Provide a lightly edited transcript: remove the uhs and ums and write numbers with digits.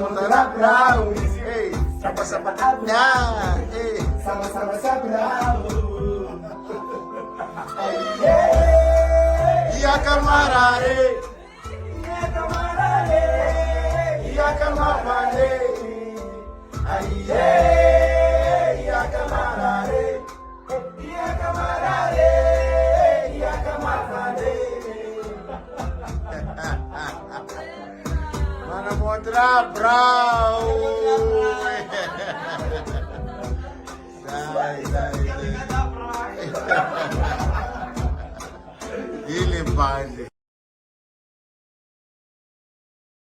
Sama-sama bravo. Sama-sama na. Sama-sama sa bravo. Iya kamarade. Iya kamarade. Iya kamarade. Aye. Iya kamarade. Iya kamarade. Iya kamarade. Mana Motra Brau. Dai. Ele vale.